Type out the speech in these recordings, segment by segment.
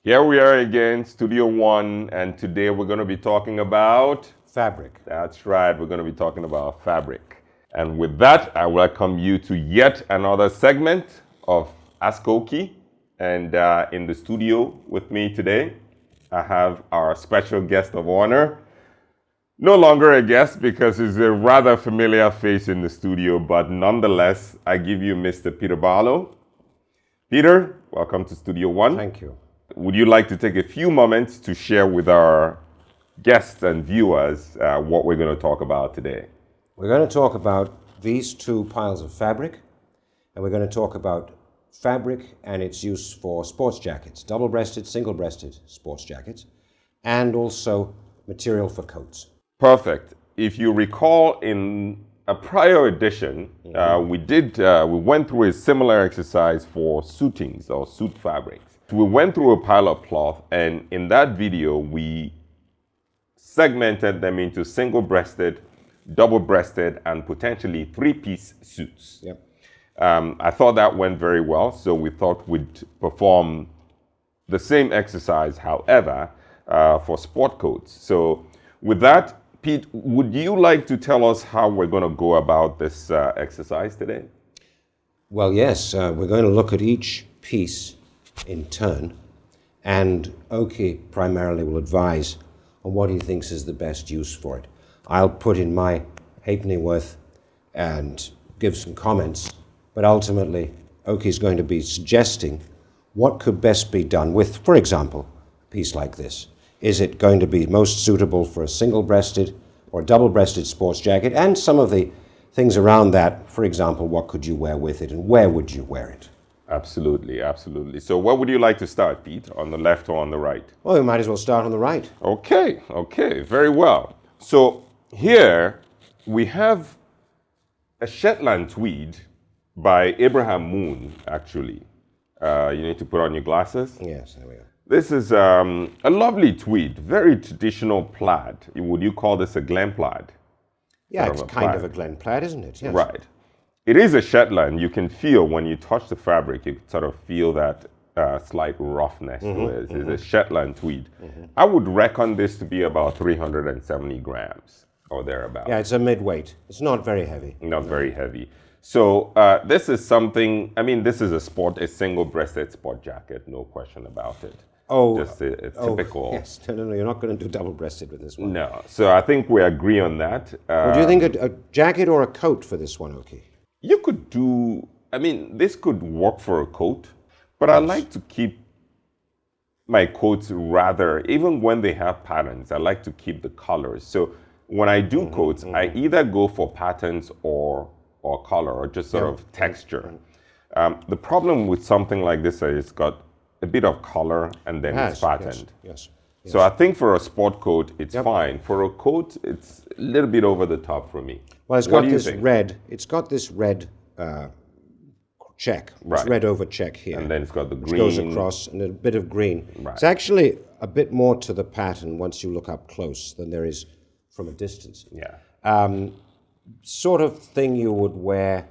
Here we are again, Studio One, and today we're going to be talking about fabric. That's right, we're going to be talking about fabric. And with that, I welcome you to yet another segment of AskOkey. And in the studio with me today, I have our special guest of honor. No longer a guest because he's a rather familiar face in the studio, but nonetheless, I give you Mr. Peter Barlow. Peter, welcome to Studio One. Thank you. Would you like to take a few moments to share with our guests and viewers what we're going to talk about today? We're going to talk about these two piles of fabric, and we're going to talk about fabric and its use for sports jackets, double-breasted, single-breasted sports jackets, and also material for coats. Perfect. If you recall, in a prior edition, we went through a similar exercise for suitings or suit fabrics. We went through a pile of cloth, and in that video, we segmented them into single-breasted, double-breasted, and potentially three-piece suits. Yep. I thought that went very well, so we thought we'd perform the same exercise, however, for sport coats. So with that, Pete, would you like to tell us how we're going to go about this exercise today? Well, yes, we're going to look at each piece in turn, and Okey primarily will advise on what he thinks is the best use for it. I'll put in my halfpenny worth and give some comments, but ultimately Okey's going to be suggesting what could best be done with, for example, a piece like this. Is it going to be most suitable for a single-breasted or double-breasted sports jacket, and some of the things around that? For example, what could you wear with it and where would you wear it? Absolutely, absolutely. So where would you like to start, Pete? On the left or on the right? Well, we might as well start on the right. Okay, very well. So here we have a Shetland tweed by Abraham Moon, actually. You need to put on your glasses. Yes, there we go. This is a lovely tweed, very traditional plaid. Would you call this a Glen plaid? Yeah, it's kind of a Glen plaid, isn't it? Yes. Right. It is a Shetland. You can feel when you touch the fabric, you sort of feel that slight roughness to it. It's a Shetland tweed. I would reckon this to be about 370 grams or thereabouts. Yeah, it's a mid-weight. It's not very heavy. Not very heavy. So this is something, I mean, this is a single-breasted sport jacket, no question about it. Oh, just a typical. Yes, no, you're not going to do double-breasted with this one. No, so I think we agree on that. Well, do you think a jacket or a coat for this one, Okey? You could do, I mean, this could work for a coat, but I like to keep my coats rather, even when they have patterns, I like to keep the colors. So when I do coats, I either go for patterns or color or just sort of texture. The problem with something like this is it's got a bit of color and then it's patterned. Yes. So I think for a sport coat, it's fine. For a coat, it's a little bit over the top for me. Well, it's got this red. It's got this red check. This red over check here. And then it's got the green. Which goes across and a bit of green. Right. It's actually a bit more to the pattern once you look up close than there is from a distance. Yeah. Sort of thing you would wear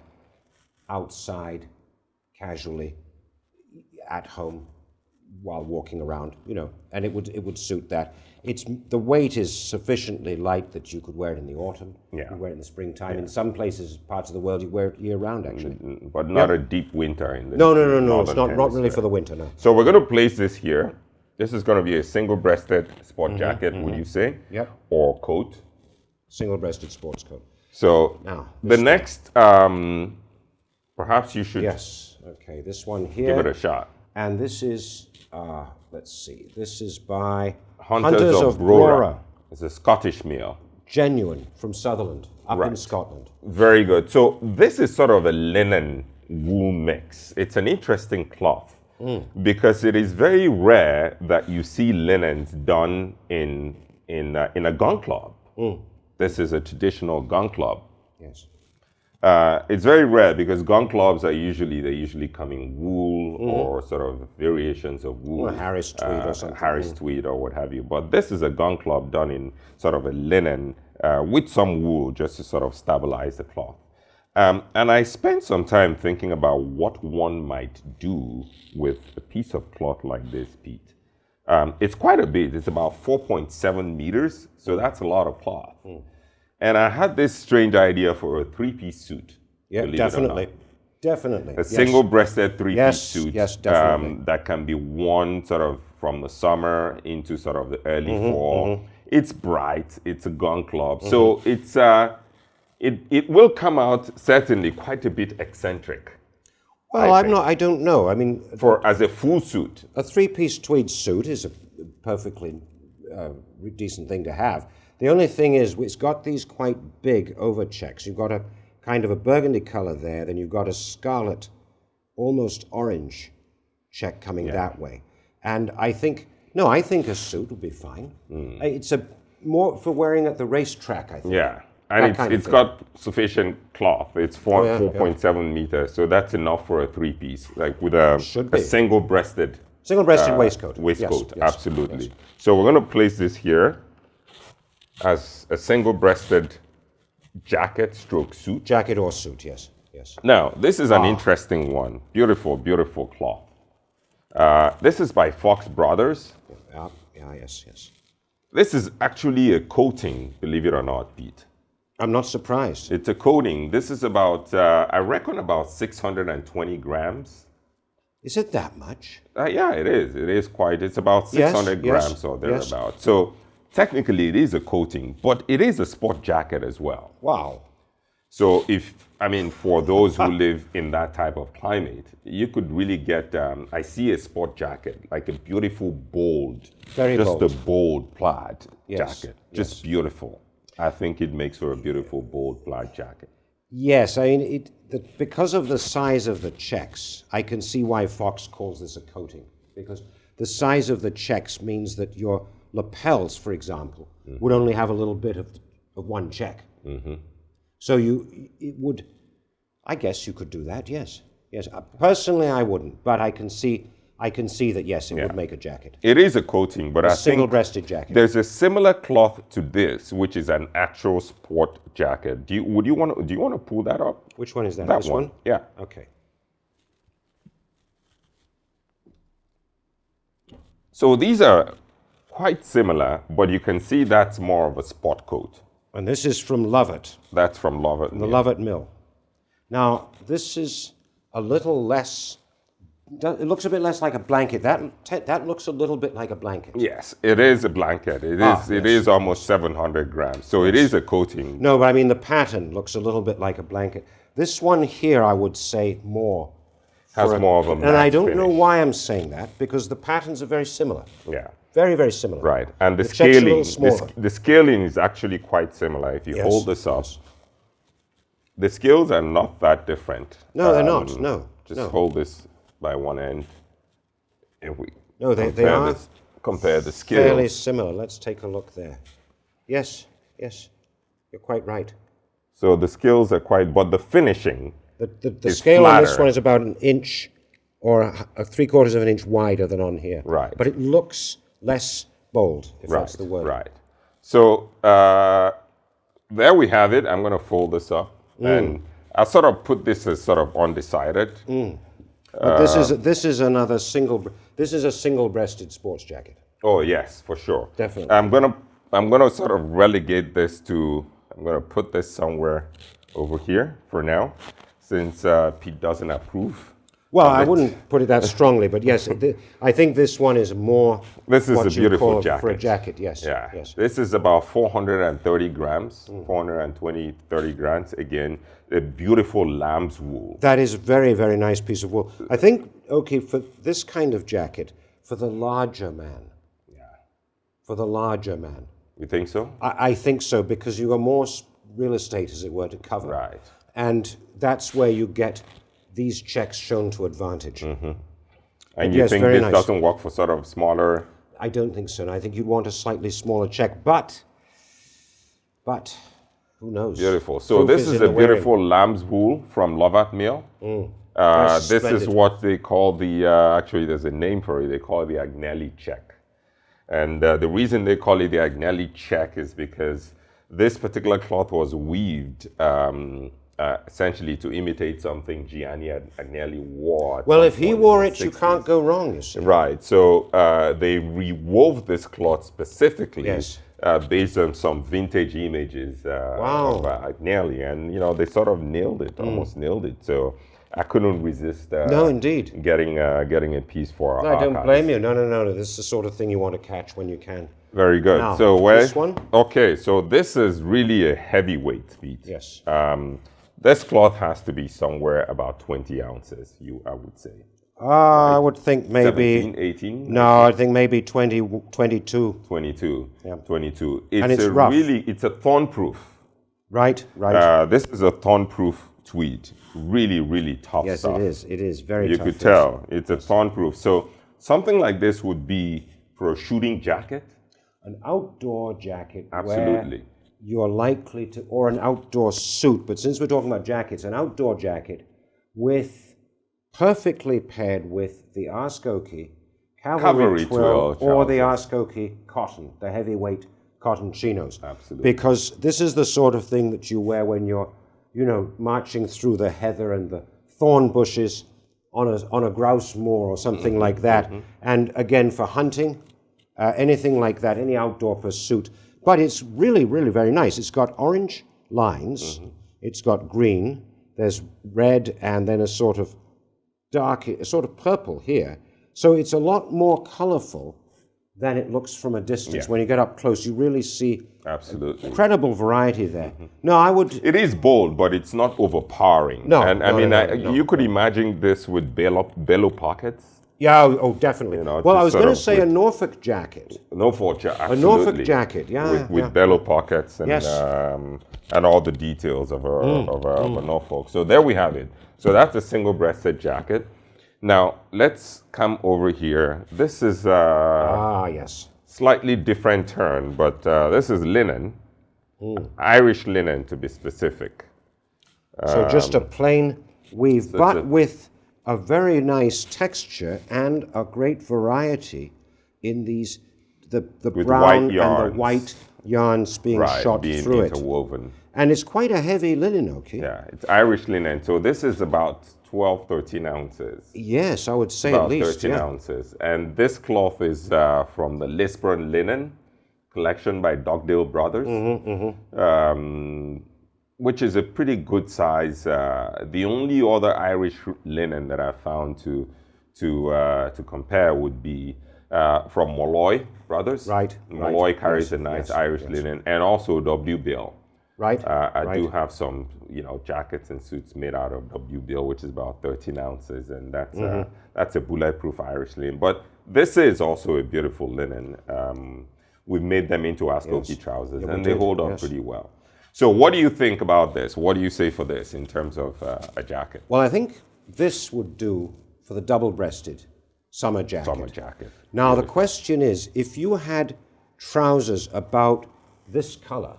outside, casually, at home, while walking around, and it would suit that. The weight is sufficiently light that you could wear it in the autumn. Yeah. You wear it in the springtime. Yeah. In some places, parts of the world, you wear it year-round, actually. But not a deep winter in the No. It's not really for the winter, no. So we're going to place this here. This is going to be a single-breasted sport jacket, would you say? Yep. Or coat. Single-breasted sports coat. So now the next, perhaps you should. Yes. Okay. This one here. Give it a shot. And this is, let's see. This is by Hunters of Brora. It's a Scottish meal. Genuine from Sutherland, up in Scotland. Very good. So this is sort of a linen wool mix. It's an interesting cloth because it is very rare that you see linens done in a gun club. This is a traditional gun club. Yes. It's very rare because gun clubs are usually come in wool or sort of variations of wool. Or Harris tweed or something. Harris tweed or what have you. But this is a gun club done in sort of a linen with some wool just to sort of stabilize the cloth. And I spent some time thinking about what one might do with a piece of cloth like this, Pete. It's quite a bit. It's about 4.7 meters, so that's a lot of cloth. And I had this strange idea for a three-piece suit. Yeah, believe it or definitely. not. Definitely. A single-breasted three-piece Yes, suit yes, definitely. that can be worn sort of from the summer into sort of the early fall. It's bright. It's a gun club, so it's it will come out certainly quite a bit eccentric. Well, I I'm think. not. I don't know. I mean, For as a full suit. a three-piece tweed suit is a perfectly decent thing to have. The only thing is, it's got these quite big overchecks. You've got a kind of a burgundy color there, then you've got a scarlet, almost orange check coming that way. And I think a suit will be fine. It's a more for wearing at the racetrack, I think. Yeah, and it's got sufficient cloth. It's 4.7 meters, so that's enough for a three-piece, like with a single-breasted waistcoat. Waistcoat, Yes, absolutely. yes. So we're going to place this here as a single-breasted jacket stroke suit. Jacket or suit, yes. Now, this is an interesting one. Beautiful, beautiful cloth. This is by Fox Brothers. Yes. This is actually a coating, believe it or not, Pete. I'm not surprised. It's a coating. This is about, I reckon, about 620 grams. Is it that much? Yeah, it is. It is quite. It's about 600 grams or thereabout. So technically, it is a coating, but it is a sport jacket as well. Wow. So for those who live in that type of climate, you could really get, I see a sport jacket, like a beautiful, bold, bold. a bold plaid jacket. Just beautiful. I think it makes for a beautiful, bold plaid jacket. Yes, I mean, because of the size of the checks, I can see why Fox calls this a coating. Because the size of the checks means that your lapels, for example, would only have a little bit of one check. So I guess you could do that, yes. Personally, I wouldn't, but I can see that, yes, it would make a jacket. It is a coating, but I think single-breasted jacket. There's a similar cloth to this, which is an actual sport jacket. Do you want to pull that up? Which one is that? That This one? Yeah. Okay. So these are quite similar, but you can see that's more of a sport coat. And this is from Lovett. That's from Lovett. The Lovett Mill. Now, this is a little less. It looks a bit less like a blanket. That looks a little bit like a blanket. Yes, it is a blanket. It is almost 700 grams. So it is a coating. No, but I mean the pattern looks a little bit like a blanket. This one here, I would say more. Has more of a matte And I don't know finish. why I'm saying that, because the patterns are very similar. Yeah. Very, very similar. Right. And the check's a little scaling, smaller. the scaling is actually quite similar. If you hold this up, the scales are not that different. No, they're not. No. Just hold this by one end. If we they are compare the scales. fairly similar. Let's take a look there. Yes. You're quite right. So the scales are quite, but the finishing The is scale on this flatter. one is about an inch or a 3/4 of an inch wider than on here. Right. But it looks less bold, if that's the word. Right. So there we have it. I'm going to fold this up, and I'll sort of put this as sort of undecided. But this is another single. This is a single-breasted sports jacket. Oh yes, for sure. Definitely. I'm gonna sort of relegate this to. I'm gonna put this somewhere over here for now, since Pete doesn't approve. Well, I wouldn't put it that strongly, but yes, I think this one is more. This is what a you beautiful call jacket. for a jacket. Yes. Yeah. Yes. This is about 430 grams, 30 grams. Again, a beautiful lamb's wool. That is a very, very nice piece of wool. I think, okay, for this kind of jacket, for the larger man. Yeah. For the larger man. You think so? I think so, because you got more real estate, as it were, to cover. Right. And that's where you get these checks shown to advantage. And you think this doesn't work for sort of smaller? I don't think so. And I think you'd want a slightly smaller check, but who knows? Beautiful. So Proof this is in a the wearing. beautiful lamb's wool from Lovett Mill. This is splendid. what they call the, actually there's a name for it, they call it the Agnelli check. And the reason they call it the Agnelli check is because this particular cloth was weaved essentially to imitate something Gianni Agnelli wore. Well, if he wore it, you can't go wrong, you see. Right. So they rewove this cloth specifically Yes. based on some vintage images of Agnelli, and they sort of nailed it, almost nailed it. So I couldn't resist. No, indeed. Getting a piece for our No, I don't archives. blame you. No. This is the sort of thing you want to catch when you can. Very good. Now, so this one? Okay, so this is really a heavyweight bead. Yes. This cloth has to be somewhere about 20 ounces, I would say. I would think maybe 17, 18? No, I think maybe 20, 22. 22. Yeah. 22. And it's rough. It's a thorn-proof. Right. This is a thorn-proof tweed. Really, really tough Yes, stuff. it is. It is very You tough. could tell. It's a thorn-proof. So something like this would be for a shooting jacket. An outdoor jacket. Absolutely. Where you're likely to, or an outdoor suit, but since we're talking about jackets, an outdoor jacket with perfectly paired with the AskOkey cavalry twill or the AskOkey cotton, the heavyweight cotton chinos. Absolutely. Because this is the sort of thing that you wear when you're, marching through the heather and the thorn bushes on a grouse moor or something like that. And again, for hunting, anything like that, any outdoor pursuit. But it's really, really very nice. It's got orange lines, it's got green, there's red, and then a sort of purple here. So it's a lot more colorful than it looks from a distance. Yeah. When you get up close, you really see Absolutely. incredible variety there. No, I would... It is bold, but it's not overpowering. No, and no. you could imagine this with bellow pockets. Yeah, oh, definitely. Well, I was going to say a Norfolk jacket. Norfolk jacket, A Norfolk jacket, yeah. With bellow pockets and Yes. And all the details of a Norfolk. So there we have it. So that's a single-breasted jacket. Now let's come over here. This is yes. slightly different turn, but this is linen, Irish linen to be specific. So just a plain weave, but with a very nice texture and a great variety in these, the brown white and the yarns. white yarns being shot being through interwoven. it. And it's quite a heavy linen, okay? Yeah, it's Irish linen. So this is about 12, 13 ounces. Yes, I would say About at least, 13 ounces. And this cloth is from the Lisburn Linen collection by Dugdale Brothers, which is a pretty good size. The only other Irish linen that I found to compare would be from Molloy Brothers. Right. Molloy carries a nice Irish linen, and also W. Bill. Right. I do have some, jackets and suits made out of W. Bill, which is about 13 ounces, and that's a bulletproof Irish linen. But this is also a beautiful linen. We've made them into AskOkey trousers, and they hold up pretty well. So what do you think about this? What do you say for this in terms of a jacket? Well, I think this would do for the double-breasted summer jacket. Summer jacket. Now, the question is, if you had trousers about this color,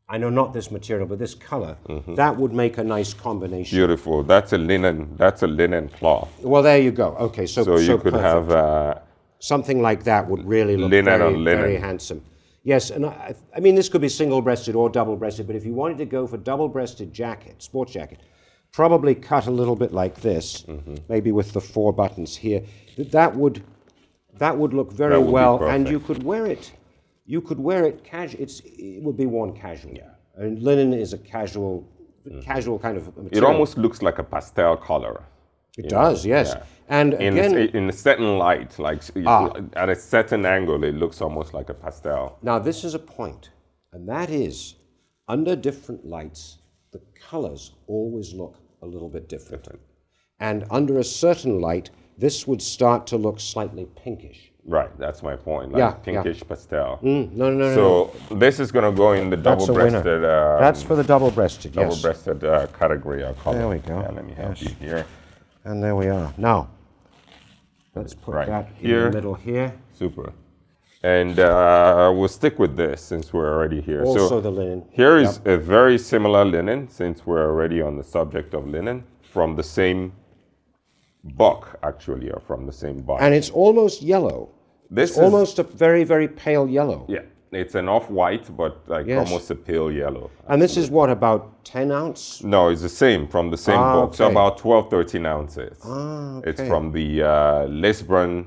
I know not this material, but this color, that would make a nice combination. Beautiful. That's a linen cloth. Well, there you go. Okay, so you could perfect. have something like that would really look linen on linen. very handsome. Yes, and I mean, this could be single-breasted or double-breasted, but if you wanted to go for double-breasted jacket, sports jacket, probably cut a little bit like this, maybe with the 4 buttons here. That would look very well, and you could wear it. You could wear it casual. It would be worn casually. Yeah. And linen is a casual kind of material. It almost looks like a pastel color. It does, yes. Yeah. And again, in a certain light, like at a certain angle, it looks almost like a pastel. Now, this is a point, and that is, under different lights, the colors always look a little bit different. And under a certain light, this would start to look slightly pinkish. Right, that's my point, like pinkish pastel. No. So this is going to go in the double-breasted. That's for the double-breasted, yes. Double-breasted category. I'll call There it. we go. Yeah, let me help you here. And there we are. Now, let's put that in the middle here. Super. And we'll stick with this since we're already here. Also the linen. Here is a very similar linen, since we're already on the subject of linen, from the same buck, actually, or from the same buck. And it's almost yellow. It's almost a very, very pale yellow. Yeah. It's an off-white, but like Yes. almost a pale yellow. And this is what, about 10 ounce? No, it's the same from the same book. So okay. about 12, 13 ounces. Okay. It's from the Lisbon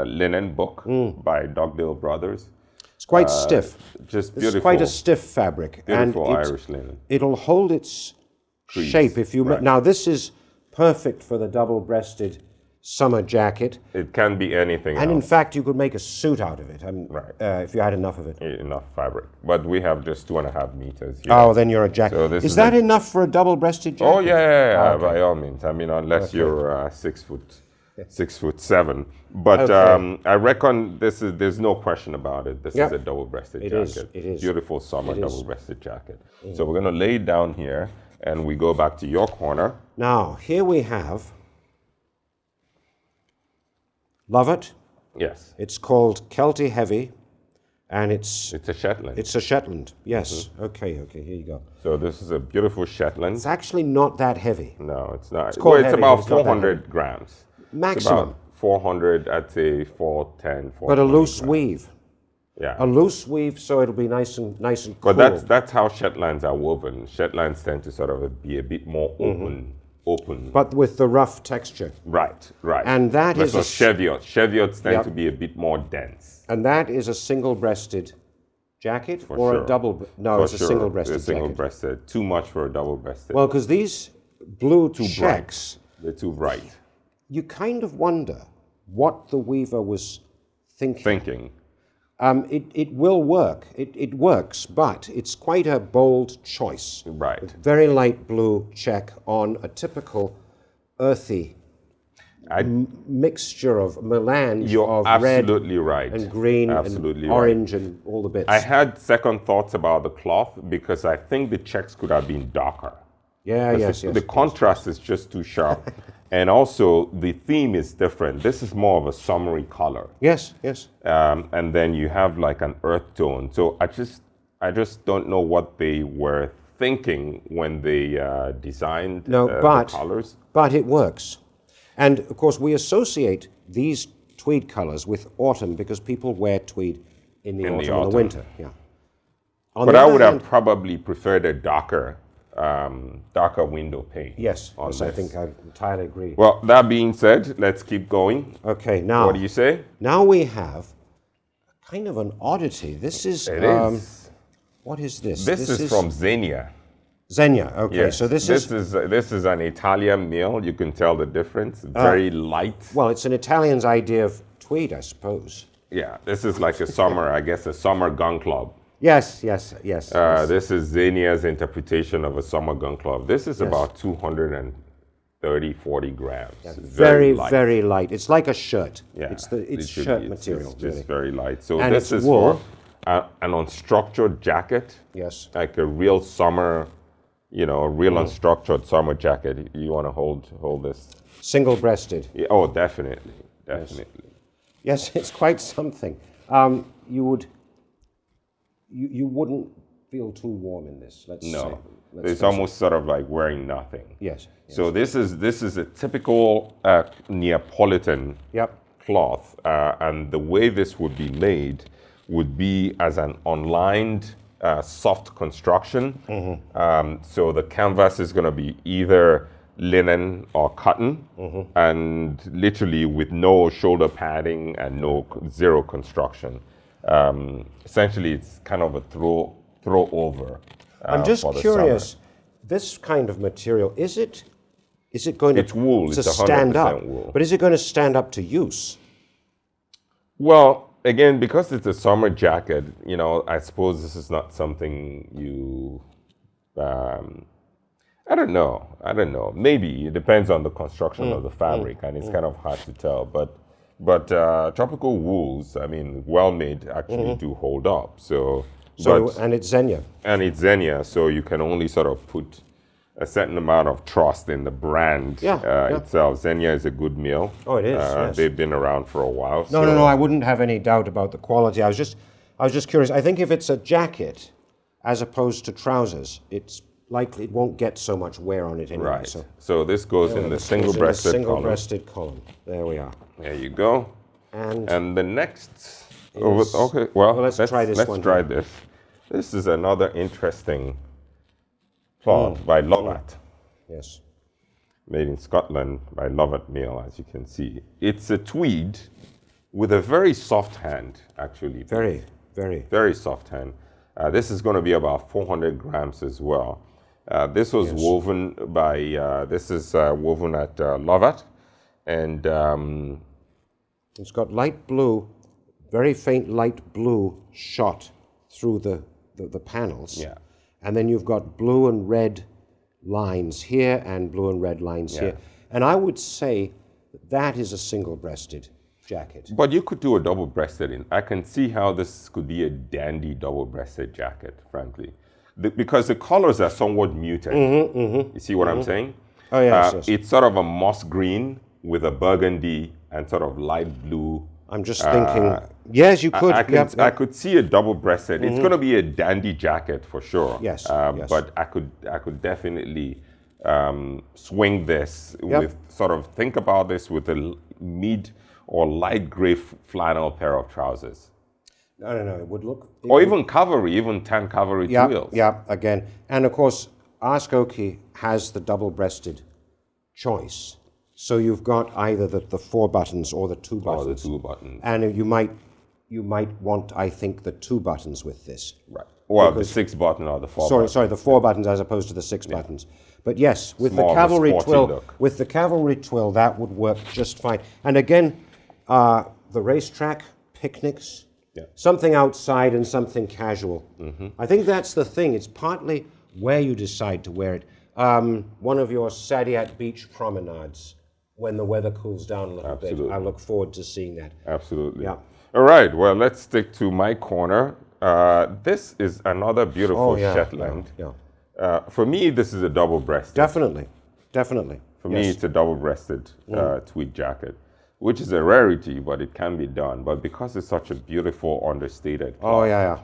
linen book by Dugdale Brothers. It's quite stiff. Just beautiful. It's quite a stiff fabric. Beautiful and Irish linen. It'll hold its Crease, shape if you... right. Now, this is perfect for the double-breasted summer jacket. It can be anything And in else. fact, you could make a suit out of it Right. if you had enough of it. Enough fabric. But we have just 2.5 meters here. Oh, then you're a jacket. So this is is that a- enough for a double-breasted jacket? Oh, yeah, Okay. by all means. I mean, unless you're 6'7". But Okay. I reckon there's no question about it. This Yeah. is a double-breasted It jacket. is, it is. Beautiful summer It is. double-breasted jacket. So we're going to lay it down here, and we go back to your corner. Now, here we have... Love it. Yes. It's called Kelty Heavy, and it's It's a Shetland. a Shetland. Yes. Mm-hmm. Okay, here you go. So this is a beautiful Shetland. It's actually not that heavy. No, it's not. called Well, it's heavy, about but it's not that 400 grams. It's Maximum. about 400, I'd say 410, 420 But a loose grams. weave. Yeah. A loose weave, so it'll be nice and cool. But that's how Shetlands are woven. Shetlands tend to sort of be a bit more open. But with the rough texture. Right. And that is versus Cheviots. Cheviots tend Yep. to be a bit more dense. And that is a single-breasted jacket or sure. a double... No, For it's a sure. single-breasted It's a jacket. single-breasted. Too much for a double-breasted. Well, because these blue checks, They're too bright. you kind of wonder what the weaver was thinking. It will work. It works, but it's quite a bold choice. Right. Very light blue check on a typical earthy mixture of melange You're of red absolutely right. and green Absolutely and right. orange and all the bits. I had second thoughts about the cloth because I think the checks could have been darker. yes. The contrast is just too sharp. And also, the theme is different. This is more of a summery color. Yes. And then you have like an earth tone. So I just don't know what they were thinking when they designed the colors. But it works. And of course, we associate these tweed colors with autumn because people wear tweed in the autumn and the winter. Yeah. But I would have probably preferred a darker window pane. Yes, on I this. think I entirely agree. Well, that being said, let's keep going. Okay, now What do you say? now we have kind of an oddity. This is It is. what is this? This is from Xenia. Xenia. Okay, Yes. so this is an Italian meal. You can tell the difference. Very light. well, it's an Italian's idea of tweed, I suppose. Yeah, this is like a summer, I guess, a summer gun club. Yes. This is Xenia's interpretation of a summer gun club. This is about 230, 40 grams. It's Very, light. very light. It's like a shirt. Yeah, It's literally, shirt material. It's really. just very light. So And this it's is wool. for an unstructured jacket, Yes. like a real summer, a real unstructured summer jacket. You want to hold this? Single-breasted. Yeah, oh, definitely. Yes, it's quite something. You wouldn't feel too warm in this. Let's say. No, Let's it's face it. almost sort of like wearing nothing. Yes. So this is a typical Neapolitan Yep. cloth, and the way this would be made would be as an unlined soft construction. So the canvas is going to be either linen or cotton, and literally with no shoulder padding and zero construction. Essentially, it's kind of a throw over. I'm just for the curious. summer. This kind of material is it going to? It's wool. To It's 100% stand up, wool. but is it going to stand up to use? Well, again, because it's a summer jacket, I suppose this is not something you. I don't know. Maybe it depends on the construction of the fabric, and it's kind of hard to tell. But tropical wools, I mean, well made, actually do hold up. And it's Xenia. And it's Xenia, so you can only sort of put a certain amount of trust in the brand itself. Xenia is a good meal. Oh, it is. Yes. They've been around for a while. No. I wouldn't have any doubt about the quality. I was just curious. I think if it's a jacket, as opposed to trousers, it's likely it won't get so much wear on it anyway. Right. So this goes in the single-breasted column. Single-breasted column. There we are. There you go. And And the next is... Okay, well, let's try this one. Let's try this. This is another interesting cloth by Lovat. Yes. Made in Scotland by Lovat Mill, as you can see. It's a tweed with a very soft hand, actually. Very. Very soft hand. This is going to be about 400 grams as well. This was woven by, woven at Lovat. And it's got light blue, very faint light blue shot through the panels. Yeah. And then you've got blue and red lines here and blue and red lines here. And I would say that is a single-breasted jacket. But you could do a double-breasted in. I can see how this could be a dandy double-breasted jacket, frankly. Because the colors are somewhat muted. You see what I'm saying? Oh, yes. It's sort of a moss green with a burgundy and sort of light blue. I'm just thinking, yes, you could. I could see a double-breasted. It's going to be a dandy jacket for sure. Yes. But I could definitely swing this with sort of, think about this with a mid or light gray flannel pair of trousers. No, it would look... Or even cavalry, even tan cavalry tweels. Yeah, again. And of course, AskOkey has the double-breasted choice. So you've got either the 4 buttons or the 2 buttons. Or the 2 buttons. And you might want, I think, the 2 buttons with this. Right. Well, the 6 button or the 4 buttons. Sorry, the 4 buttons as opposed to the 6 buttons. But yes, with the cavalry twill, that would work just fine. And again, the racetrack, picnics, something outside and something casual. I think that's the thing. It's partly where you decide to wear it. One of your Sadiat beach promenades, when the weather cools down a little bit. I look forward to seeing that. Absolutely. Yeah. All right, well, let's stick to my corner. This is another beautiful Shetland. For me, this is a double-breasted. Definitely. For me, it's a double-breasted tweed jacket, which is a rarity, but it can be done. But because it's such a beautiful, understated cloth,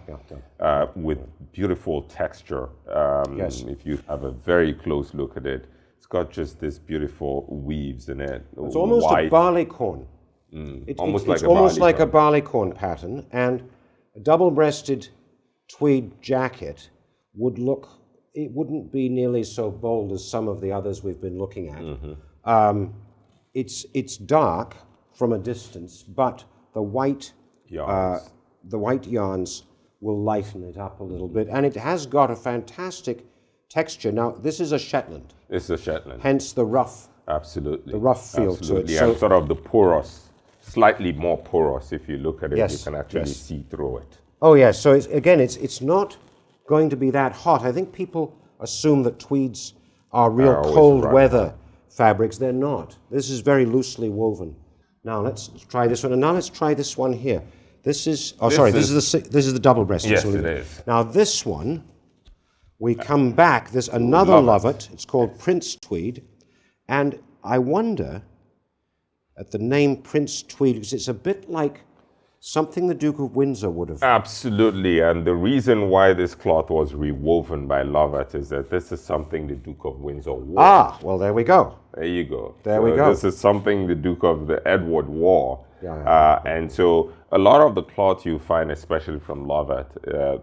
with beautiful texture, if you have a very close look at it, it's got just this beautiful weaves in it. It's almost a barleycorn. It's almost like a barleycorn pattern, and a double-breasted tweed jacket would look, it wouldn't be nearly so bold as some of the others we've been looking at. It's dark from a distance, but the white yarns will lighten it up a little bit, and it has got a fantastic texture. Now, this is a Shetland. It's a Shetland. Hence the rough. Absolutely. The rough feel to it. And sort of the porous, slightly more porous. If you look at it, you can actually see through it. Oh yes. So it's not going to be that hot. I think people assume that tweeds are real cold weather fabrics. They're not. This is very loosely woven. Now let's try this one, and now let's try this one here. This is this is the double-breasted. Yes, it is. Now this one, we come back. There's another Lovat. It's called Prince Tweed, and I wonder at the name Prince Tweed because it's a bit like something the Duke of Windsor would have. Absolutely, and the reason why this cloth was rewoven by Lovat is that this is something the Duke of Windsor wore. Ah, well, there we go. There you go. There we go. This is something the Duke of Edward wore. And so a lot of the cloth you find, especially from Lovat,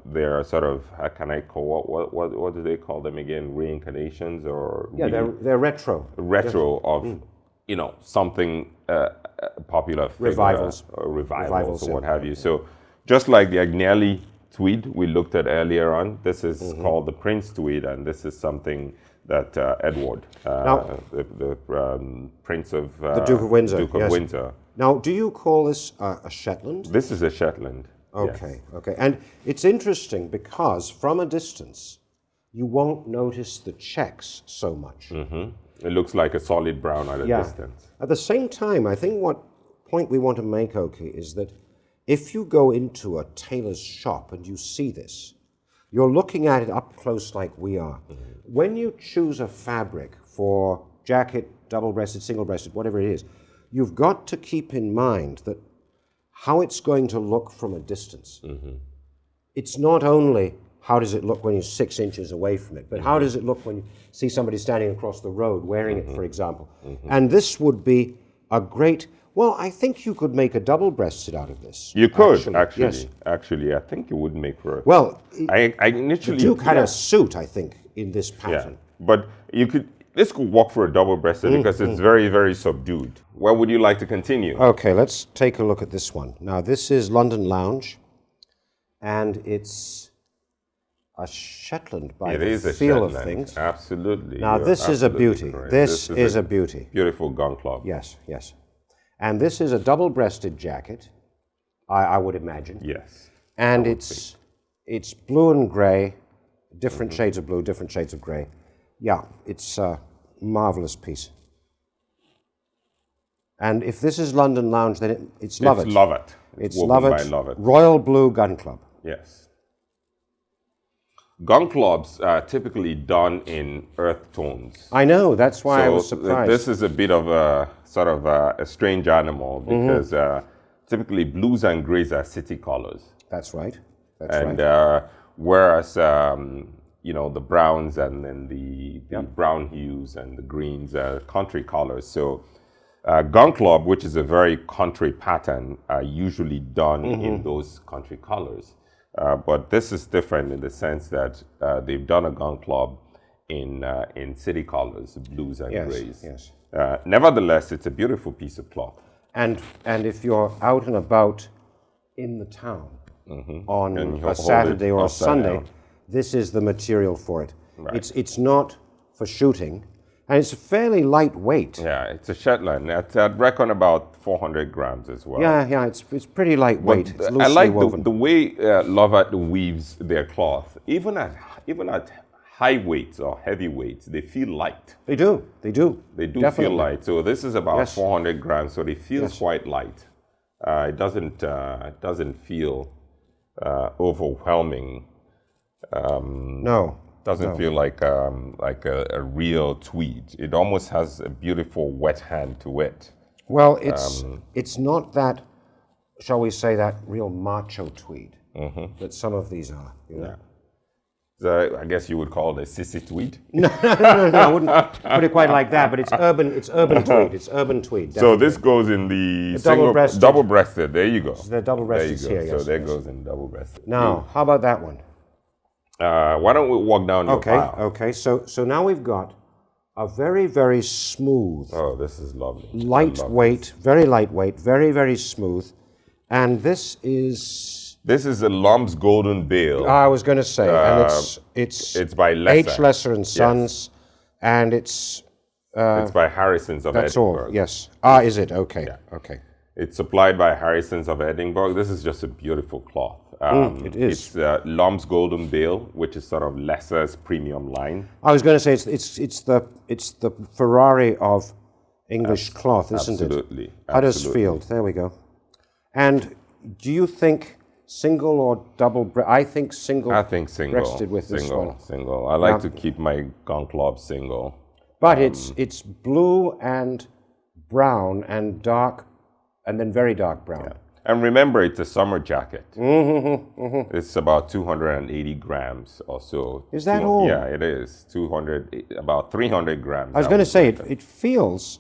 they're sort of, how can I call, what do they call them again? Reincarnations or? Yeah, they're retro. Retro of, you know, something popular figure, revivals or what have you. So just like the Agnelli tweed we looked at earlier on, this is called the Prince tweed, and this is something that Edward, the Prince of the Duke of Windsor. Duke of Windsor. Now, do you call this a Shetland? This is a Shetland. Okay, okay. And it's interesting because from a distance, you won't notice the checks so much. It looks like a solid brown at a distance. At the same time, I think what point we want to make, Oki, is that if you go into a tailor's shop and you see this, you're looking at it up close like we are. When you choose a fabric for jacket, double-breasted, single-breasted, whatever it is, you've got to keep in mind that how it's going to look from a distance. It's not only how does it look when you're 6 inches away from it, but how does it look when you see somebody standing across the road wearing it, for example. And this would be a great. Well, I think you could make a double-breasted out of this. You could, Yes. actually. I think it would make for. Well, I the initially. Duke had a suit, I think, in this Yeah, pattern. but this could work for a double-breasted because it's very, very subdued. Where would you like to continue? Okay, let's take a look at this one. Now, this is London Lounge, and it's a Shetland by It the is a feel Shetland. of things. Absolutely. Now, You're this is a absolutely beauty. correct. This is a beauty. Beautiful gun club. Yes, yes. And this is a double-breasted jacket, I would imagine. Yes. And it's blue and gray, different shades of blue, different shades of gray. Yeah, it's a marvelous piece. And if this is London Lounge, then it's Love It. It's Love It. It's woven Love by It. Love It. Royal Blue Gun Club. Yes. Gun clubs are typically done in earth tones. I know, that's why I was So surprised. this is a bit of a sort of a strange animal because typically blues and grays are city colors. That's right. That's And right. whereas the browns and then the brown hues and the greens are country colors. So gun club, which is a very country pattern, are usually done in those country colors. But this is different in the sense that they've done a gun club in city colors, blues and grays. Yes. Nevertheless, it's a beautiful piece of cloth. And if you're out and about in the town on And you a hold Saturday it or a upside Sunday, down. this is the material for it. Right. It's not for shooting, and it's fairly lightweight. Yeah, it's a Shetland. I'd reckon about 400 grams as well. Yeah, it's pretty lightweight. It's loosely I like woven. the way Lovat weaves their cloth. Even at high weights or heavy weights, they feel light. They do. They do Definitely. feel light. So this is about Yes. 400 grams, so it feels Yes. quite light. It doesn't feel overwhelming. No. Doesn't feel like a real tweed. It almost has a beautiful wet hand to it. Well, it's not that, shall we say, that real macho tweed that some of these are. You know? Yeah. So I guess you would call it a sissy tweed. No, I wouldn't put it quite like that. But it's urban tweed. It's urban tweed. So this goes in the double-breasted. double-breasted. There you go. The double-breasted There you go. here. Yes, So there yes. goes in double-breasted. Now, how about that one? Why don't we walk down your pile? Okay. So now we've got a very, very smooth, Oh, this is lovely. lightweight, very lightweight, very, very smooth, and this is. This is a Lum's Golden Bale. I was going to say, and It's by Lesser. H. Lesser and Sons, and it's It's by Harrison's of that's Edinburgh. all. Yes. Ah, is it? Okay. Okay. It's supplied by Harrison's of Edinburgh. This is just a beautiful cloth. It is. It's Lum's Golden Bale, which is sort of Lesser's premium line. I was going to say it's the Ferrari of English cloth, isn't Absolutely. it? Huddersfield. There we go. And do you think single or double? I think single. I think single. Breasted with this one. Single. I like to keep my gun club single. But it's blue and brown and dark, and then very dark brown. Yeah. And remember, it's a summer jacket. It's about 280 grams or so. Is that all? Yeah, it is. About 300 grams. I was going to say it feels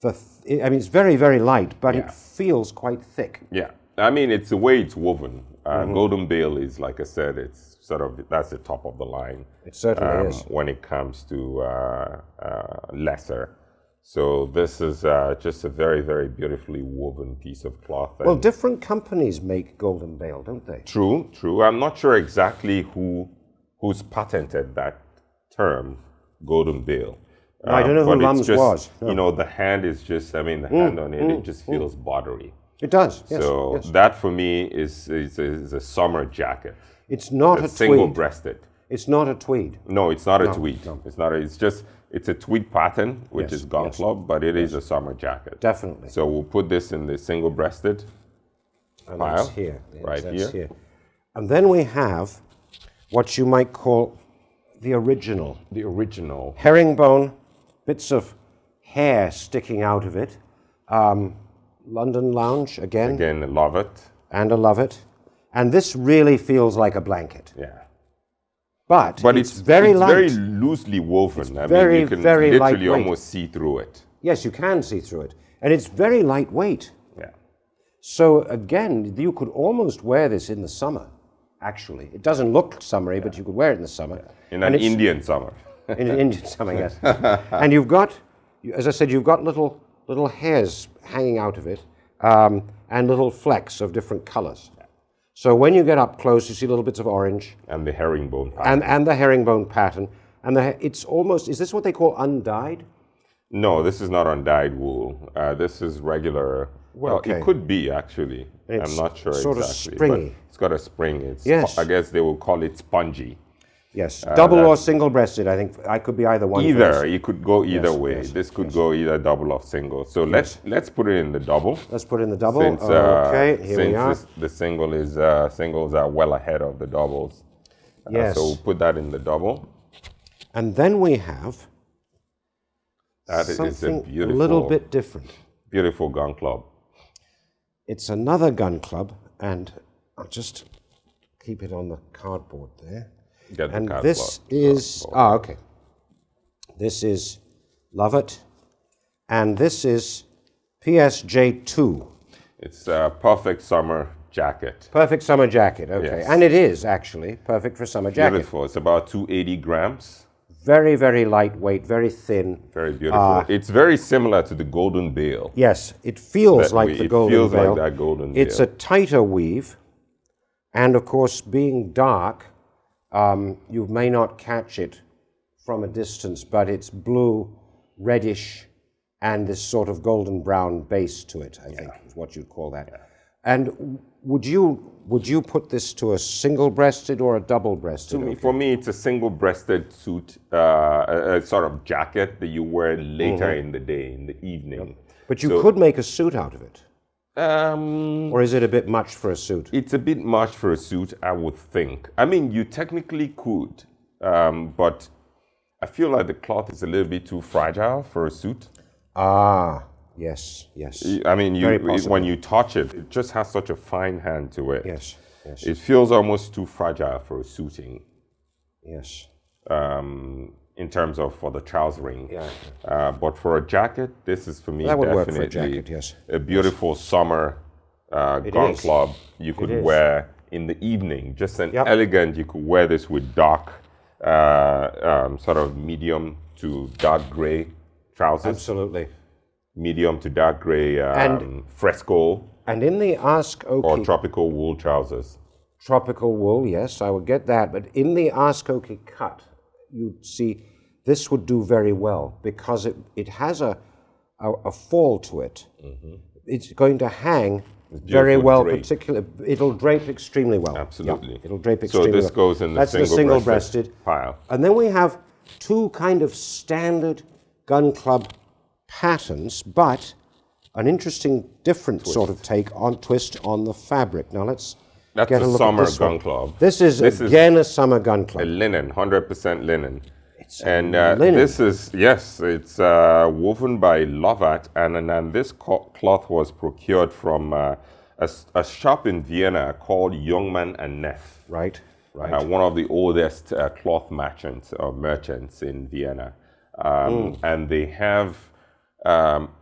it's very, very light, but it feels quite thick. Yeah, I mean, it's the way it's woven. Golden Bale is, like I said, it's sort of, that's the top of the line. It certainly is. When it comes to Lesser. So this is just a very, very beautifully woven piece of cloth. Well, different companies make Golden Bale, don't they? True. I'm not sure exactly who's patented that term, Golden Bale. I don't know who Lum's was. No. You know, the hand is just, the hand on it just feels buttery. It does, yes. So yes. that for me is a summer jacket. It's not a tweed. Single-breasted. It's not a tweed. No, it's not a tweed. No. It's not. It's a tweed pattern, which is gun club, but it is a summer jacket. Definitely. So we'll put this in the single-breasted And pile. that's here. Yes, right that's here. And then we have what you might call the original. The original. Herringbone, bits of hair sticking out of it. London Lounge, again. Again, I love it. And I love it. And this really feels like a blanket. Yeah. But it's very light. very loosely woven. Very, you can very literally lightweight. almost see through it. Yes, you can see through it. And it's very lightweight. Yeah. So again, you could almost wear this in the summer, actually. It doesn't look summery, but you could wear it in the summer. In an Indian summer. In an Indian summer, yes. And you've got, as I said, you've got little hairs hanging out of it, and little flecks of different colors. So when you get up close, you see little bits of orange. And the herringbone pattern. And the herringbone pattern. And it's almost, is this what they call undyed? No, this is not undyed wool. This is regular. Well, Okay. it could be actually. It's I'm not sure sort of exactly. springy. But it's got a spring. It's, Yes. I guess they will call it spongy. Yes, double or that's- single-breasted. I think I could be either one. for Either. this. You could go either Yes, way. yes, This could go either double or single. So let's put it in the double. Let's put in the double. Since, Okay, here we since are. the single is singles are well ahead of the doubles. Yes. So we'll put that in the double. And then we have That is something a beautiful, little bit different. beautiful gun club. It's another gun club, and I'll just keep it on the cardboard there. Get the And cardboard. this is, okay. This is Lovett, and this is PSJ2. It's a perfect summer jacket. Perfect summer jacket, okay. Yes. And it is actually perfect for summer jacket. Beautiful. It's about 280 grams. Very, very lightweight, very thin. Very beautiful. It's very similar to the golden bale. Yes, it feels That like we- the it golden feels like veil. that golden It's veil. a tighter weave, and of course, being dark, you may not catch it from a distance, but it's blue, reddish, and this sort of golden brown base to it, I think is what you'd call that. And would you put this to a single-breasted or a double-breasted? For me, it's a single-breasted suit, a sort of jacket that you wear later in the day, in the evening. But you could make a suit out of it. Um, Or is it a bit much for a suit? It's a bit much for a suit, I would think. I mean, you technically could, but I feel like the cloth is a little bit too fragile for a suit. Ah, yes, yes. I mean, Very possible. when you touch it, it just has such a fine hand to it. Yes, yes, It feels almost too fragile for a suiting, yes. in terms of for the trousering. Yeah. But for a jacket, this is for me That would work definitely for a jacket, yes. a beautiful summer gun is. club you could is. wear in the evening. Just an Yep. elegant, you could wear this with dark, sort of medium to dark gray trousers. Absolutely. Medium to dark gray And- fresco And in the or AskOkey tropical wool trousers. tropical wool, yes, I would get that. But in the AskOkey cut, you'd see this would do very well because it has a fall to it. It's going to hang very beautiful well, drape. particularly. It'll drape extremely well. Absolutely. Yeah, it'll drape So extremely well. this goes in the That's the single-breasted single-breasted pile. And then we have two kind of standard gun club patterns, but an interesting, different sort of take on twist on the fabric. Now let's That's get a a look summer at this gun one. club. This is again a summer gun A club. linen, 100% linen. And linen. this is, yes, it's woven by Lovat, and this cloth was procured from a shop in Vienna called Jungmann and Neff. Right, right. One of the oldest cloth merchants in Vienna. And they have,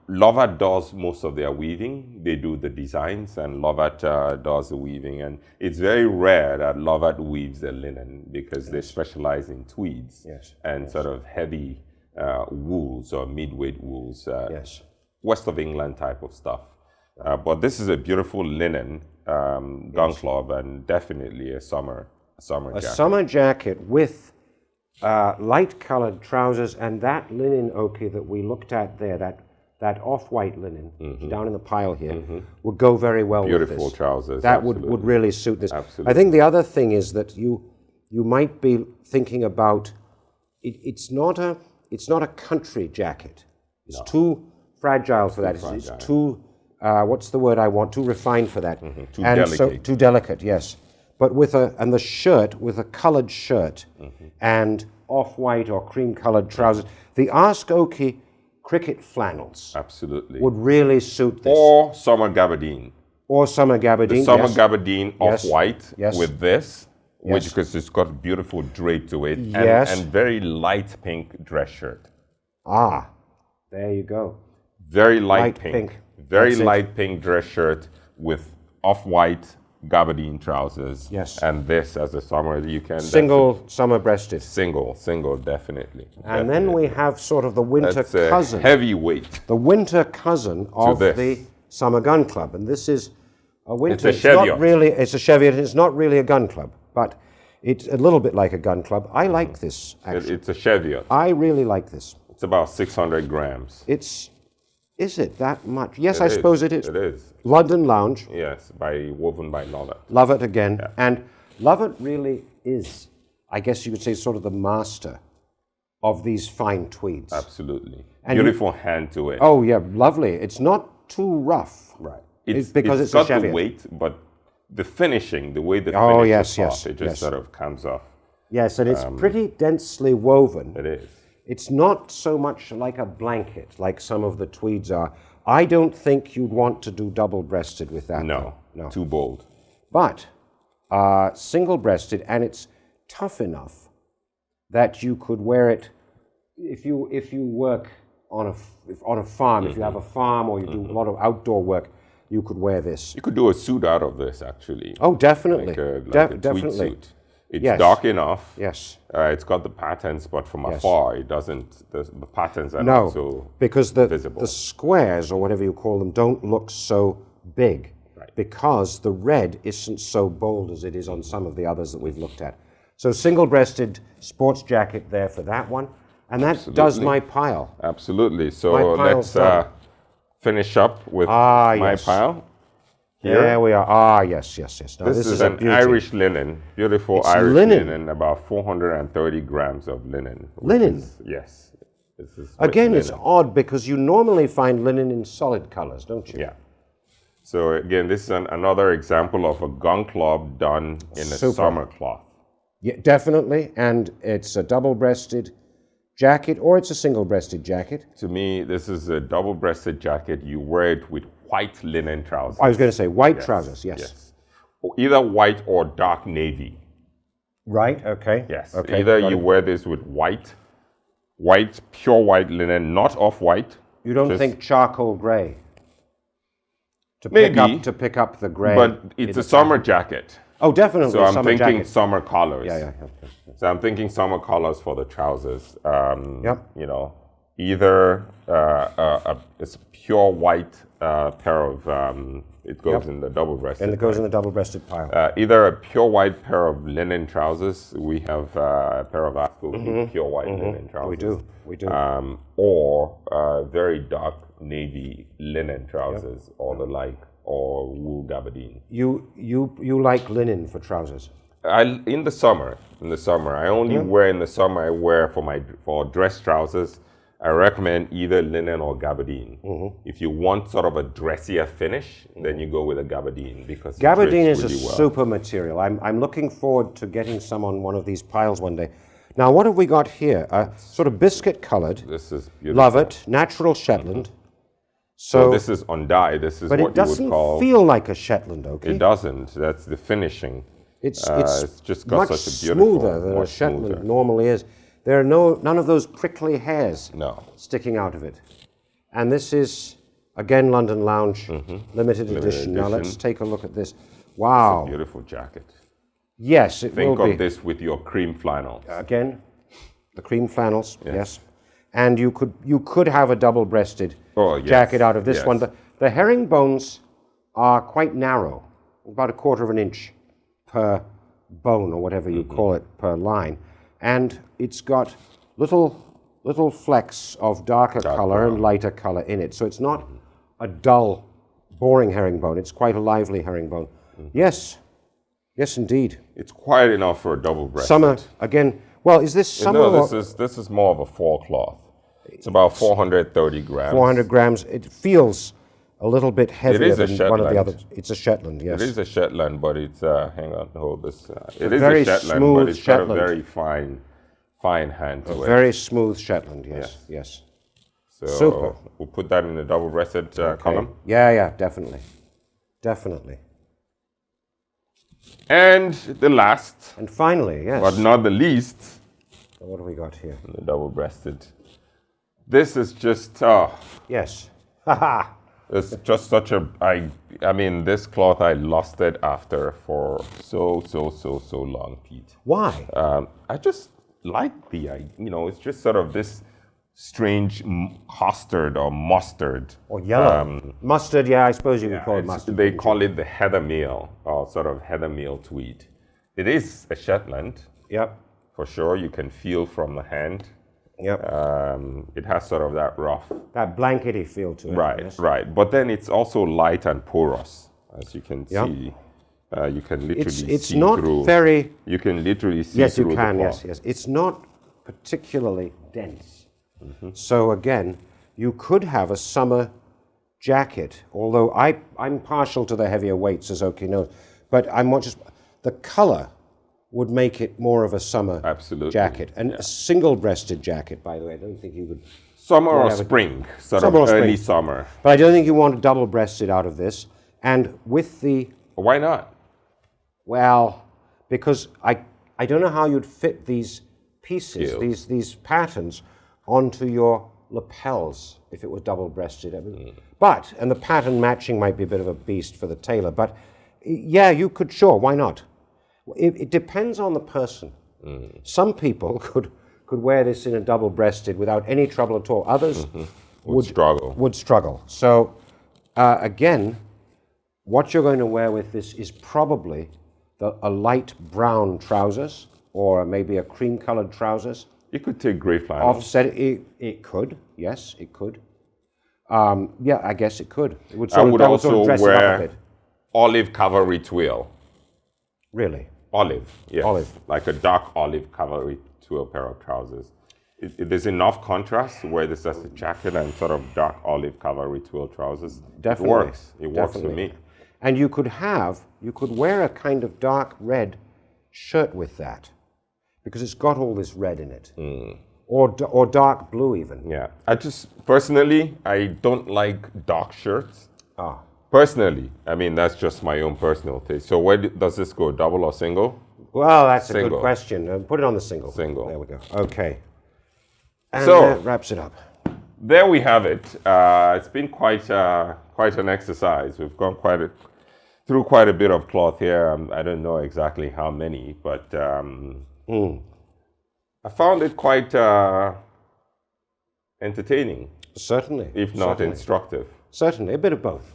Lovat does most of their weaving. They do the designs, and Lovat does the weaving. And it's very rare that Lovat weaves a linen because they specialize in tweeds and sort of heavy wools or midweight wools, Yes. west of England type of stuff. But this is a beautiful linen gun club, and definitely a summer A jacket. summer jacket with light-colored trousers and that linen Oki that we looked at there, that off-white linen down in the pile here, would go very well with Beautiful this. trousers. That absolutely. would really suit this. Absolutely. I think the other thing is that you might be thinking about it's not a country jacket. It's too fragile for that. It's too what's the word I want? Too refined for that. Too and delicate. So, too delicate, yes. But the shirt with a colored shirt and off-white or cream-colored trousers. The AskOkey cricket flannels Absolutely. would really suit this. Or summer gabardine. Or summer gabardine. The summer yes. gabardine Yes. off-white Yes. with this, which Yes. because it's got beautiful drape to it, and, Yes. and very light pink dress shirt. Ah, there you go. Very light, Light pink. pink. Very That's it. light pink dress shirt with off-white gabardine trousers. Yes. And this, as a summer, you can... Single summer-breasted. Single, definitely. And then we have sort of the winter That's a cousin. heavyweight. The winter cousin of this. the Summer Gun Club. And this is a winter... It's a Cheviot. It's a Cheviot. It's not really a gun club, but it's a little bit like a gun club. I like this, actually. It's a Cheviot. I really like this. It's about 600 grams. Is it that much? Yes, It I is. suppose it is. It is. London Lounge. Yes, woven by Lovett. Lovett again. Yeah. And Lovett really is, I guess you could say, sort of the master of these fine tweeds. Absolutely. And beautiful hand to it. Oh, yeah, lovely. It's not too rough. Right. Because it's got a Cheviot. the weight, but the finishing, the way the Oh, finish yes, is yes, off, it just yes. sort of comes off. Yes, and it's pretty densely woven. It is. It's not so much like a blanket, like some of the tweeds are. I don't think you'd want to do double-breasted with that. No, too bold. But single-breasted, and it's tough enough that you could wear it if you work on a farm. If you have a farm or you do a lot of outdoor work, you could wear this. You could do a suit out of this, actually. Oh, definitely. Like a tweed definitely. suit. It's Yes. dark enough. Yes. It's got the patterns, but from afar, it doesn't. The patterns are No, not so because visible. the squares, or whatever you call them, don't look so big. Right. Because the red isn't so bold as it is on some of the others that we've looked at. So single-breasted sports jacket there for that one. And that does my pile. Absolutely. So My pile's let's done. finish up with my yes. pile. Here. There we are. Yes. Now, This is a an beauty. Irish linen, beautiful It's Irish linen. linen, about 430 grams of linen. Linen? Yes. This is Again, linen. it's odd because you normally find linen in solid colors, don't you? Yeah. So again, this is another example of a gun club done in a Super. summer cloth. Yeah, definitely. And it's a double-breasted jacket, or it's a single-breasted jacket. To me, this is a double-breasted jacket. You wear it with white linen trousers. I was going to say white trousers, yes. Or either white or dark navy. Right, okay. Yes. Okay, Either got you it. wear this with white, pure white linen, not off-white. You don't just- think charcoal gray? Maybe. To pick up the gray. But it's a summer jacket. Oh, definitely. So I'm summer thinking jacket. summer colors. Yeah. So I'm thinking summer colors for the trousers. Yep. You know, either it's a pure white pair of, it goes in the double-breasted. And it goes in the double-breasted pile. Either a pure white pair of linen trousers. We have a pair of AskOkey pure white linen trousers. We do. Or very dark navy linen trousers, or the like, or wool gabardine. You like linen for trousers? In the summer, I only wear in the summer. I wear for dress trousers. I recommend either linen or gabardine. If you want sort of a dressier finish, then you go with a gabardine because Gabardine it is drapes a really well. super material. I'm looking forward to getting some on one of these piles one day. Now, what have we got here? Sort of biscuit-colored. This is beautiful. Love it. Natural Shetland. So this is undyed. This is but what it doesn't you would call. feel like a Shetland, okay? It doesn't. That's the finishing. It's just got much such a beautiful, smoother than a much Shetland smoother. normally is. There are none of those prickly hairs No. sticking out of it. And this is, again, London Lounge, limited edition. Now let's edition. take a look at this. Wow. Beautiful jacket. Yes, it Think will of be. this with your cream flannel. Again, the cream flannels, yes. And you could have a double-breasted jacket out of this one. The herringbones are quite narrow, about 1/4 of an inch per bone, or whatever you call it, per line. And it's got little flecks of darker color and lighter color in it. So it's not a dull, boring herringbone. It's quite a lively herringbone. Yes, indeed. It's quite enough for a double-breasted. Summer, again, well, is this summer No, or this is more of a fall cloth. It's about 430 grams. 400 grams? It feels a little bit heavier is a than one of the Shetland. others. It's a Shetland, yes. It is a Shetland, but it's hang on, hold this. It is very a Shetland, smooth but it's got a Shetland. very fine hand to it. Very smooth Shetland, yes. So super. we'll put that in the double-breasted column. Yeah, definitely. And the last, And finally, yes. but not the least, What do we got here? the double-breasted. This is just Yes. Haha. It's just such a, I mean, this cloth, I lost it after for so long, Pete. Why? I just like it's just sort of this strange custard or mustard. Or yellow. Mustard, yeah, I suppose you could call it mustard. They call it the heather meal, or sort of heather meal tweed. It is a Shetland. Yep. For sure, you can feel from the hand. Yep. It has sort of that rough. That blankety feel to it. Right, yes. right. But then it's also light and porous, as you can see. You can literally It's see not through. very... You can literally see Yes, through you can, the yes, cloth. yes. It's not particularly dense. So again, you could have a summer jacket, although I'm partial to the heavier weights, as Oki knows, but I'm not just... The color would make it more of a summer jacket. And a single-breasted jacket, by the way, I don't think you would... Summer or spring, Summer or early spring. summer. But I don't think you want a double-breasted out of this. And with the... Why not? Well, because I don't know how you'd fit these pieces, Skills. these patterns, onto your lapels if it was double-breasted. I mean, but, and the pattern matching might be a bit of a beast for the tailor, but yeah, you could, sure, why not? It depends on the person. Some people could wear this in a double-breasted without any trouble at all. Others would struggle. So again, what you're going to wear with this is probably a light brown trousers or maybe a cream-colored trousers. You could take gray flannel. Offset it could, yes, it could. Yeah, I guess it could. It would I would that also dress it up a wear bit. olive cavalry twill. Really? Olive, yes. Olive. Like a dark olive cavalry twill pair of trousers. There's enough contrast to wear this as a jacket and sort of dark olive cavalry twill trousers. Definitely. It works. It works for Definitely. me. And you could wear a kind of dark red shirt with that because it's got all this red in it. Or dark blue even. Yeah. Personally, I don't like dark shirts. Ah. Personally, I mean, that's just my own personal taste. So where does this go, double or single? Well, that's a Single. good question. Put it on the single. Single. There we go. Okay. And So- that wraps it up. There we have it. It's been quite an exercise. We've gone through quite a bit of cloth here. I don't know exactly how many, but I found it quite entertaining, Certainly. if not Certainly. instructive. Certainly, a bit of both.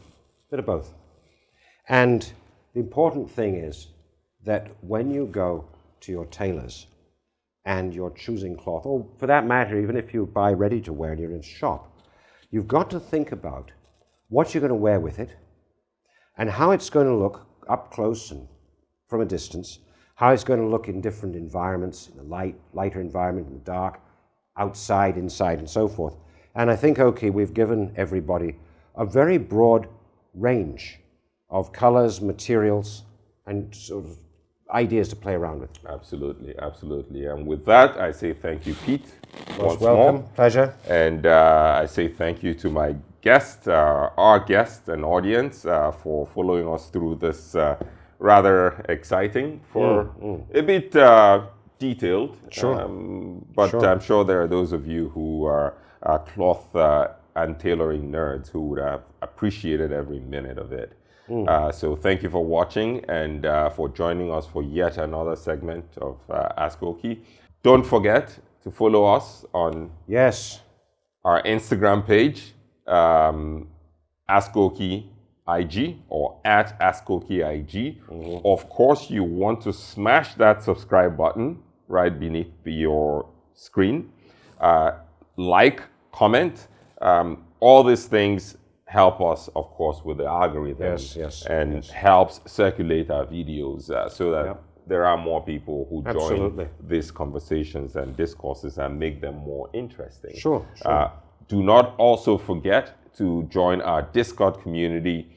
And the important thing is that when you go to your tailors and you're choosing cloth, or for that matter, even if you buy ready to wear and you're in a shop, you've got to think about what you're going to wear with it and how it's going to look up close and from a distance, how it's going to look in different environments, in the lighter environment, in the dark, outside, inside, and so forth. And I think, okay, we've given everybody a very broad range of colors, materials, and sort of ideas to play around with. Absolutely, absolutely. And with that, I say thank you, Pete, once Welcome, more. pleasure. And I say thank you to my guest, our guest and audience for following us through this rather exciting, a bit detailed. Sure. But Sure. I'm sure there are those of you who are cloth and tailoring nerds who would have appreciated every minute of it. So thank you for watching and for joining us for yet another segment of AskOkey. Don't forget to follow us on Yes. our Instagram page, AskOkey IG or at AskOkey IG. Of course, you want to smash that subscribe button right beneath your screen. Like, comment, all these things help us, of course, with the algorithm and helps circulate our videos so that there are more people who join these conversations and discourses and make them more interesting. Sure. Do not also forget to join our Discord community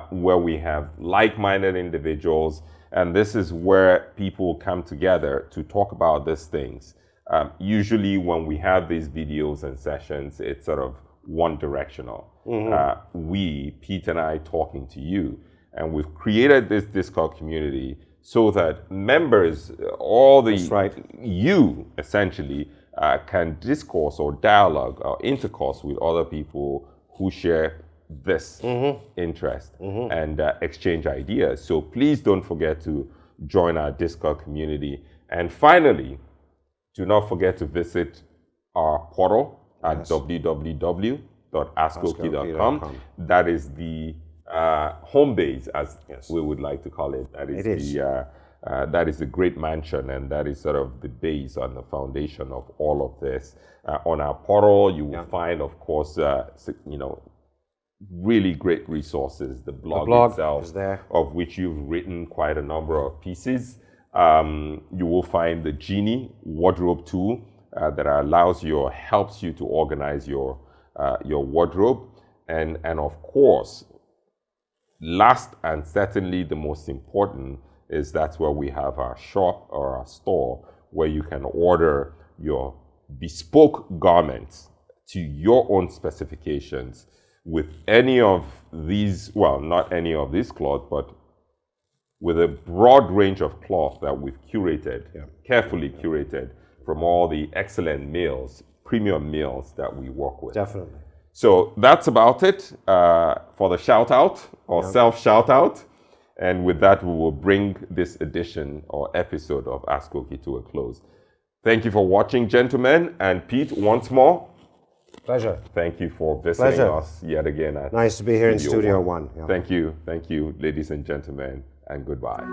where we have like-minded individuals, and this is where people come together to talk about these things. Usually when we have these videos and sessions, it's sort of one directional. We, Pete and I, talking to you, and we've created this Discord community so that members, you essentially can discourse or dialogue or intercourse with other people who share this interest and exchange ideas. So please don't forget to join our Discord community. And finally, do not forget to visit our portal at www.askokey.com. That is the home base, as we would like to call it. That is that is the great mansion, and that is sort of the base and the foundation of all of this. On our portal, you will find, of course, really great resources. The blog itself, is there, of which you've written quite a number of pieces. You will find the Genie wardrobe tool that helps you to organize your wardrobe, and of course, last and certainly the most important is that's where we have our shop or our store where you can order your bespoke garments to your own specifications with any of these, well, not any of this cloth, but with a broad range of cloth that we've curated, carefully curated from all the excellent mills, premium mills that we work with. Definitely. So that's about it for the shout out or self shout out. And with that, we will bring this edition or episode of AskOkey to a close. Thank you for watching, gentlemen. And Pete, once more, pleasure. Thank you for visiting us yet again. Nice to be here in Studio One. Thank you, ladies and gentlemen, and goodbye.